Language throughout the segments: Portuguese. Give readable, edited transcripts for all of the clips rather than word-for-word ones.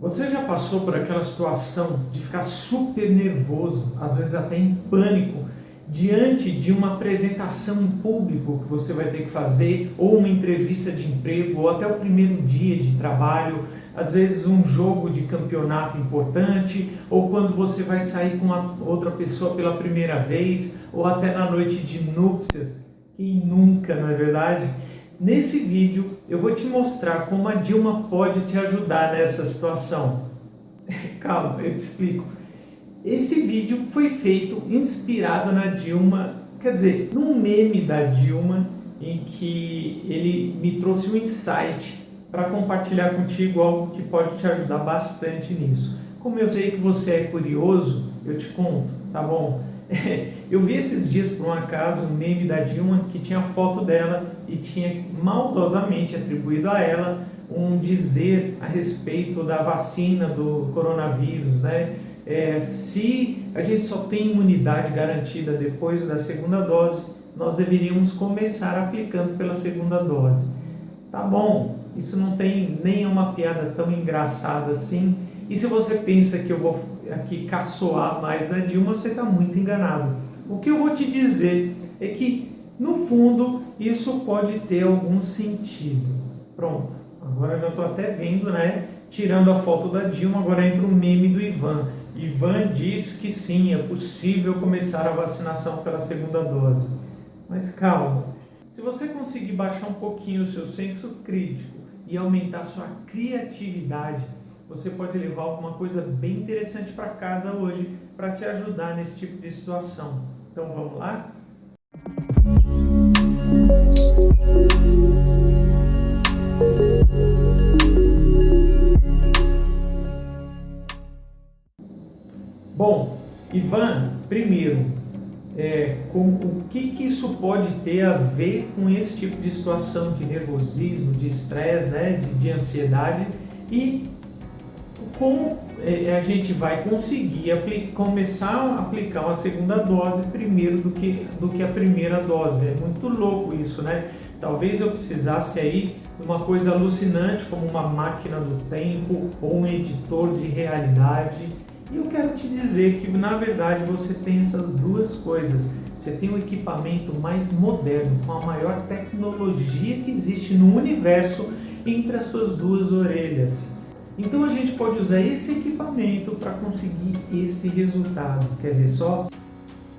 Você já passou por aquela situação de ficar super nervoso, às vezes até em pânico, diante de uma apresentação em público que você vai ter que fazer, ou uma entrevista de emprego, ou até o primeiro dia de trabalho, às vezes um jogo de campeonato importante, ou quando você vai sair com outra pessoa pela primeira vez, ou até na noite de núpcias? Quem nunca, não é verdade? Nesse vídeo eu vou te mostrar como a Dilma pode te ajudar nessa situação. Calma, eu te explico. Esse vídeo foi feito inspirado na Dilma, quer dizer, num meme da Dilma, em que ele me trouxe um insight para compartilhar contigo algo que pode te ajudar bastante nisso. Como eu sei que você é curioso, eu te conto, tá bom? Eu vi esses dias, por um acaso, um meme da Dilma que tinha a foto dela e tinha maldosamente atribuído a ela um dizer a respeito da vacina do coronavírus, né? Se a gente só tem imunidade garantida depois da segunda dose, nós deveríamos começar aplicando pela segunda dose. Tá bom, isso não tem nem uma piada tão engraçada assim. E se você pensa que eu vou aqui caçoar mais da Dilma, você está muito enganado. O que eu vou te dizer é que, no fundo, isso pode ter algum sentido. Pronto, agora eu já estou até vendo, né? Tirando a foto da Dilma, agora entra o meme do Ivan. Ivan diz que sim, é possível começar a vacinação pela segunda dose. Mas calma, se você conseguir baixar um pouquinho o seu senso crítico e aumentar a sua criatividade, você pode levar alguma coisa bem interessante para casa hoje para te ajudar nesse tipo de situação. Então vamos lá? Bom, Ivan, primeiro, o que isso pode ter a ver com esse tipo de situação de nervosismo, de estresse, né, de ansiedade, e como a gente vai conseguir começar a aplicar uma segunda dose primeiro do que a primeira dose. É muito louco isso, né? Talvez eu precisasse aí de uma coisa alucinante como uma máquina do tempo ou um editor de realidade. E eu quero te dizer que, na verdade, você tem essas duas coisas. Você tem um equipamento mais moderno, com a maior tecnologia que existe no universo entre as suas duas orelhas. Então a gente pode usar esse equipamento para conseguir esse resultado. Quer ver só?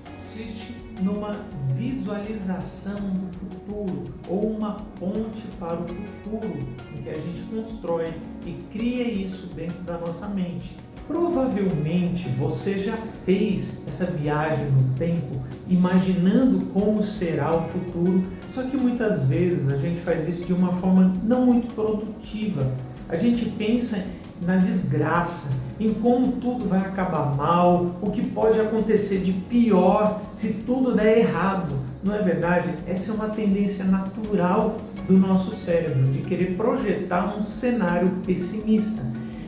Consiste numa visualização do futuro ou uma ponte para o futuro, em que a gente constrói e cria isso dentro da nossa mente. Provavelmente você já fez essa viagem no tempo imaginando como será o futuro, só que muitas vezes a gente faz isso de uma forma não muito produtiva. A gente pensa na desgraça, em como tudo vai acabar mal, o que pode acontecer de pior se tudo der errado. Não é verdade? Essa é uma tendência natural do nosso cérebro, de querer projetar um cenário pessimista.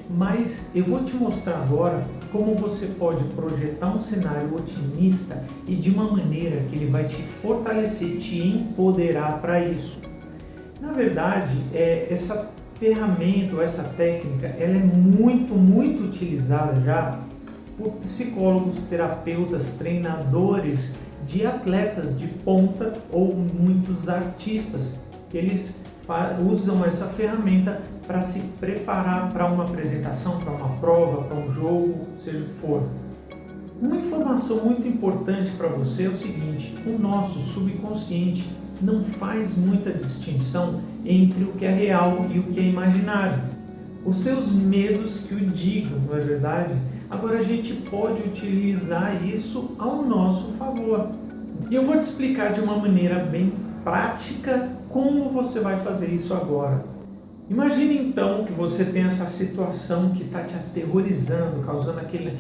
Mas eu vou te mostrar agora como você pode projetar um cenário otimista e de uma maneira que ele vai te fortalecer, te empoderar para isso. Na verdade, essa ferramenta, essa técnica, ela é muito utilizada já por psicólogos, terapeutas, treinadores de atletas de ponta ou muitos artistas. Eles usam essa ferramenta para se preparar para uma apresentação, para uma prova, para um jogo, seja o que for. Uma informação muito importante para você é o seguinte: o nosso subconsciente não faz muita distinção entre o que é real e o que é imaginário. Os seus medos que o digam, não é verdade? Agora a gente pode utilizar isso ao nosso favor. E eu vou te explicar de uma maneira bem prática como você vai fazer isso agora. Imagine então que você tem essa situação que está te aterrorizando, causando aquele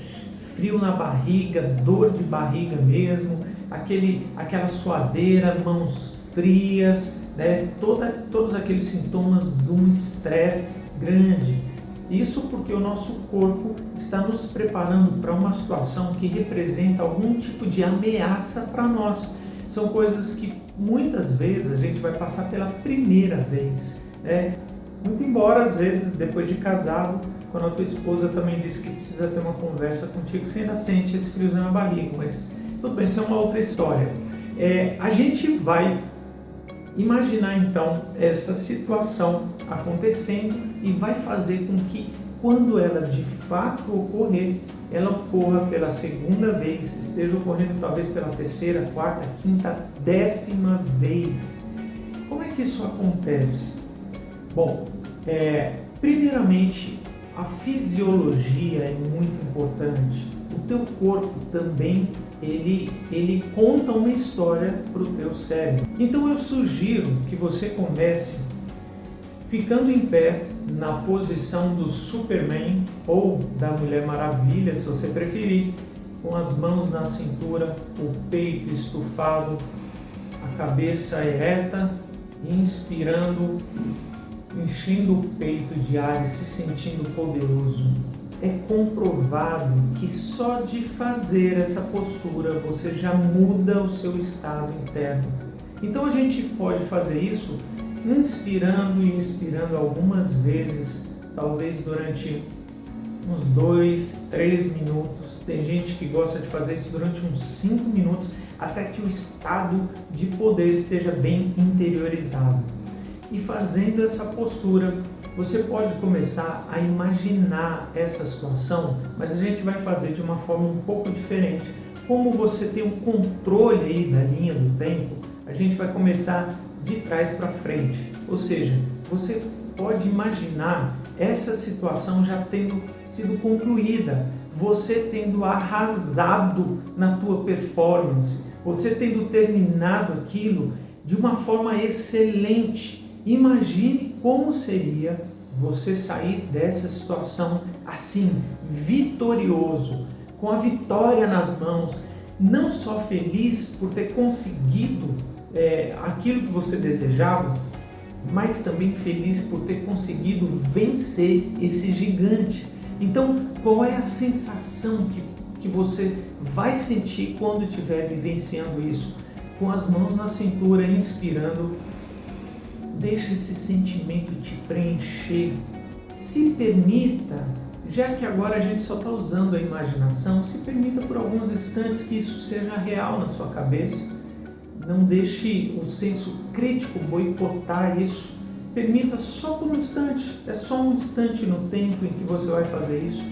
frio na barriga, dor de barriga mesmo, aquela suadeira, mãos frias, né? Todos aqueles sintomas de um estresse grande. Isso porque o nosso corpo está nos preparando para uma situação que representa algum tipo de ameaça para nós. São coisas que muitas vezes a gente vai passar pela primeira vez, né? Muito embora, às vezes, depois de casado, quando a tua esposa também disse que precisa ter uma conversa contigo, você ainda sente esse friozinho na barriga, mas tudo bem, isso é uma outra história. A gente vai imaginar então essa situação acontecendo e vai fazer com que, quando ela de fato ocorrer, ela ocorra pela segunda vez, esteja ocorrendo talvez pela terceira, quarta, quinta, 10ª vez. Como é que isso acontece? Bom, primeiramente, a fisiologia é muito importante. O teu corpo também, ele conta uma história para o teu cérebro. Então eu sugiro que você comece ficando em pé na posição do Superman ou da Mulher Maravilha, se você preferir, com as mãos na cintura, o peito estufado, a cabeça ereta, inspirando, enchendo o peito de ar e se sentindo poderoso. É comprovado que só de fazer essa postura você já muda o seu estado interno. Então a gente pode fazer isso inspirando e expirando algumas vezes, talvez durante uns 2, 3 minutos. Tem gente que gosta de fazer isso durante uns 5 minutos, até que o estado de poder esteja bem interiorizado. E fazendo essa postura, você pode começar a imaginar essa situação, mas a gente vai fazer de uma forma um pouco diferente. Como você tem um controle aí da linha do tempo, a gente vai começar de trás para frente. Ou seja, você pode imaginar essa situação já tendo sido concluída, você tendo arrasado na tua performance, você tendo terminado aquilo de uma forma excelente. Imagine como seria você sair dessa situação assim, vitorioso, com a vitória nas mãos, não só feliz por ter conseguido aquilo que você desejava, mas também feliz por ter conseguido vencer esse gigante. Então, qual é a sensação que você vai sentir quando estiver vivenciando isso? Com as mãos na cintura, inspirando, deixa esse sentimento te preencher. Se permita, já que agora a gente só está usando a imaginação, se permita por alguns instantes que isso seja real na sua cabeça. Não deixe o senso crítico boicotar isso. Permita só por um instante, é só um instante no tempo em que você vai fazer isso.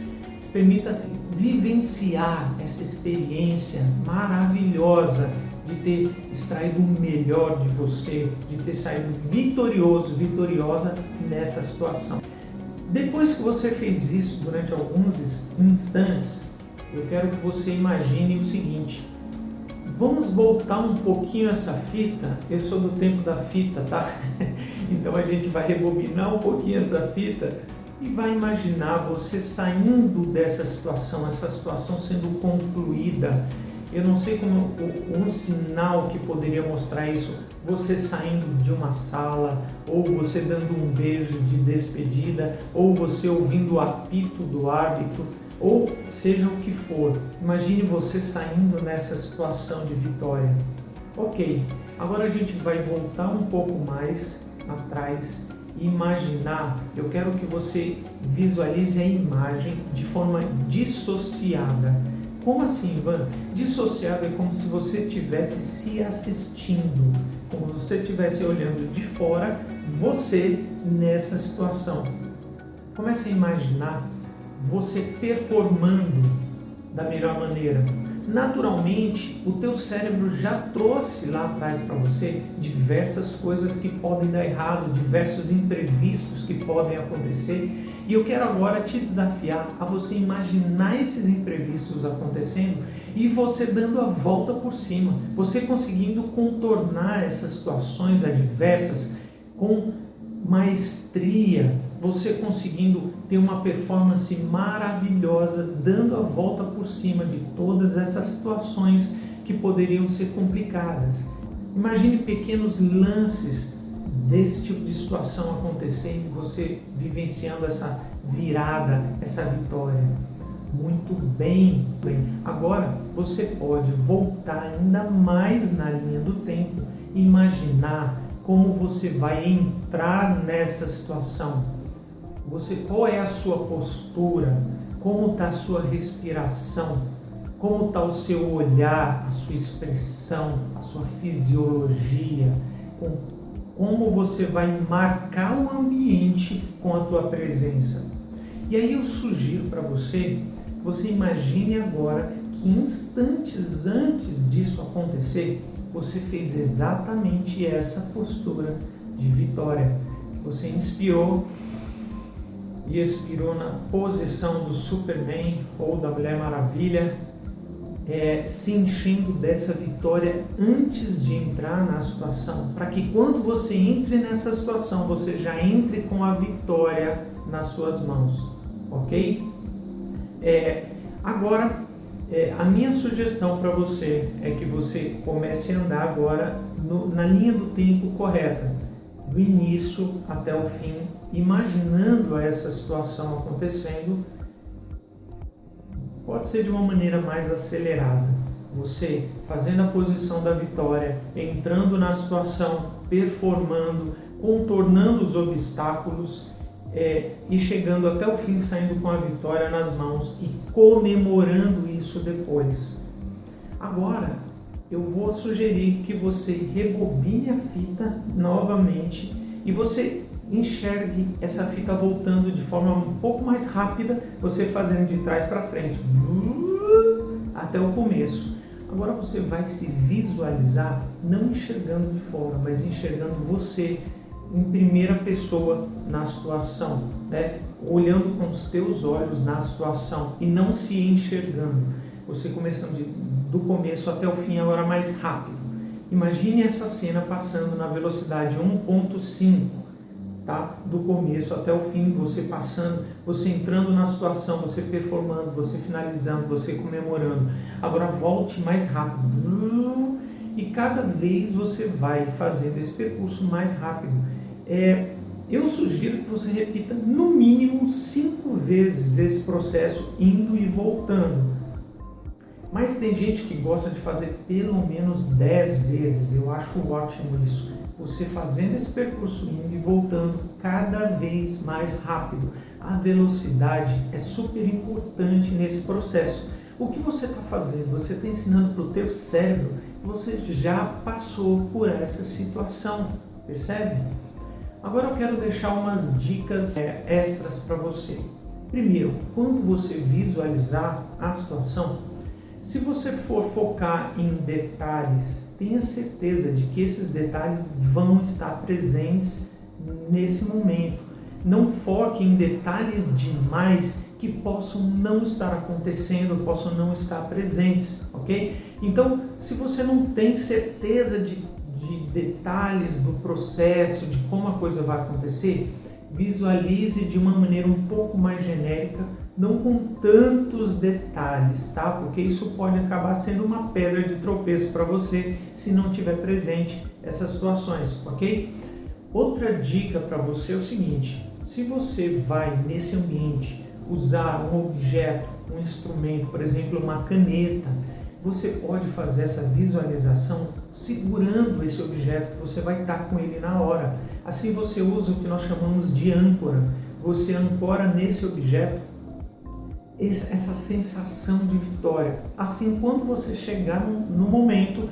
Permita vivenciar essa experiência maravilhosa de ter extraído o melhor de você, de ter saído vitorioso, vitoriosa nessa situação. Depois que você fez isso durante alguns instantes, eu quero que você imagine o seguinte. Vamos voltar um pouquinho essa fita. Eu sou do tempo da fita, tá? Então a gente vai rebobinar um pouquinho essa fita e vai imaginar você saindo dessa situação, essa situação sendo concluída. Eu não sei como um sinal que poderia mostrar isso, você saindo de uma sala, ou você dando um beijo de despedida, ou você ouvindo o apito do árbitro, ou seja o que for. Imagine você saindo nessa situação de vitória. Ok, agora a gente vai voltar um pouco mais atrás e imaginar. Eu quero que você visualize a imagem de forma dissociada. Como assim, Ivan? Dissociado é como se você estivesse se assistindo, como se você estivesse olhando de fora, você nessa situação. Comece a imaginar você performando da melhor maneira. Naturalmente, o teu cérebro já trouxe lá atrás para você diversas coisas que podem dar errado, diversos imprevistos que podem acontecer. E eu quero agora te desafiar a você imaginar esses imprevistos acontecendo e você dando a volta por cima, você conseguindo contornar essas situações adversas com maestria, você conseguindo ter uma performance maravilhosa, dando a volta por cima de todas essas situações que poderiam ser complicadas. Imagine pequenos lances desse tipo de situação acontecendo, você vivenciando essa virada, essa vitória. Muito bem. Agora você pode voltar ainda mais na linha do tempo e imaginar como você vai entrar nessa situação. Qual é a sua postura? Como está a sua respiração? Como está o seu olhar, a sua expressão, a sua fisiologia? Como você vai marcar o ambiente com a tua presença? E aí eu sugiro para você que você imagine agora que instantes antes disso acontecer, você fez exatamente essa postura de vitória. Você inspirou e expirou na posição do Superman ou da Mulher Maravilha, se enchendo dessa vitória antes de entrar na situação, para que quando você entre nessa situação, você já entre com a vitória nas suas mãos, ok? Agora, a minha sugestão para você é que você comece a andar agora na linha do tempo correta, do início até o fim, imaginando essa situação acontecendo. Pode ser de uma maneira mais acelerada, você fazendo a posição da vitória, entrando na situação, performando, contornando os obstáculos e chegando até o fim, saindo com a vitória nas mãos e comemorando isso depois. Agora, eu vou sugerir que você rebobine a fita novamente e você enxergue essa fita voltando de forma um pouco mais rápida, você fazendo de trás para frente, até o começo. Agora você vai se visualizar, não enxergando de fora, mas enxergando você em primeira pessoa na situação, né? Olhando com os teus olhos na situação e não se enxergando. Você começando do começo até o fim, agora mais rápido. Imagine essa cena passando na velocidade 1.5, tá? Do começo até o fim, você passando, você entrando na situação, você performando, você finalizando, você comemorando. Agora volte mais rápido e cada vez você vai fazendo esse percurso mais rápido. Eu sugiro que você repita no mínimo 5 vezes esse processo, indo e voltando. Mas tem gente que gosta de fazer pelo menos 10 vezes, eu acho ótimo isso. Você fazendo esse percurso, indo e voltando cada vez mais rápido. A velocidade é super importante nesse processo. O que você está fazendo? Você está ensinando para o teu cérebro que você já passou por essa situação, percebe? Agora eu quero deixar umas dicas extras para você. Primeiro, quando você visualizar a situação, se você for focar em detalhes, tenha certeza de que esses detalhes vão estar presentes nesse momento. Não foque em detalhes demais que possam não estar acontecendo, possam não estar presentes, ok? Então, se você não tem certeza de detalhes do processo, de como a coisa vai acontecer, visualize de uma maneira um pouco mais genérica, não com tantos detalhes, tá? Porque isso pode acabar sendo uma pedra de tropeço para você se não tiver presente essas situações, ok? Outra dica para você é o seguinte: se você vai nesse ambiente usar um objeto, um instrumento, por exemplo, uma caneta, você pode fazer essa visualização segurando esse objeto que você vai estar com ele na hora. Assim você usa o que nós chamamos de âncora. Você ancora nesse objeto essa sensação de vitória. Assim, quando você chegar no momento,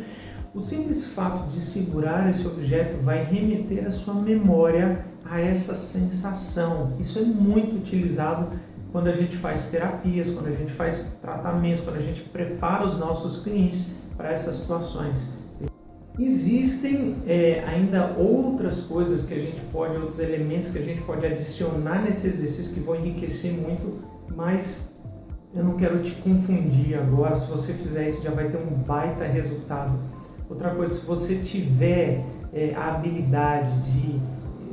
o simples fato de segurar esse objeto vai remeter a sua memória a essa sensação. Isso é muito utilizado quando a gente faz terapias, quando a gente faz tratamentos, quando a gente prepara os nossos clientes para essas situações. Existem ainda outras coisas que a gente pode, outros elementos que a gente pode adicionar nesse exercício que vão enriquecer muito, mas eu não quero te confundir agora. Se você fizer isso, já vai ter um baita resultado. Outra coisa, se você tiver a habilidade de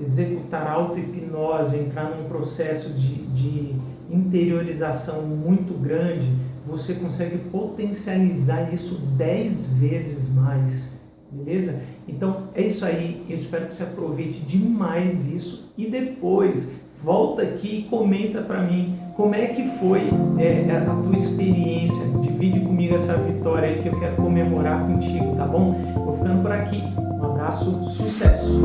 executar auto-hipnose, entrar num processo de interiorização muito grande, você consegue potencializar isso 10 vezes mais, beleza? Então é isso aí, eu espero que você aproveite demais isso e depois volta aqui e comenta para mim como é que foi a tua experiência, divide comigo essa vitória aí que eu quero comemorar contigo, tá bom? Vou ficando por aqui, um abraço, sucesso!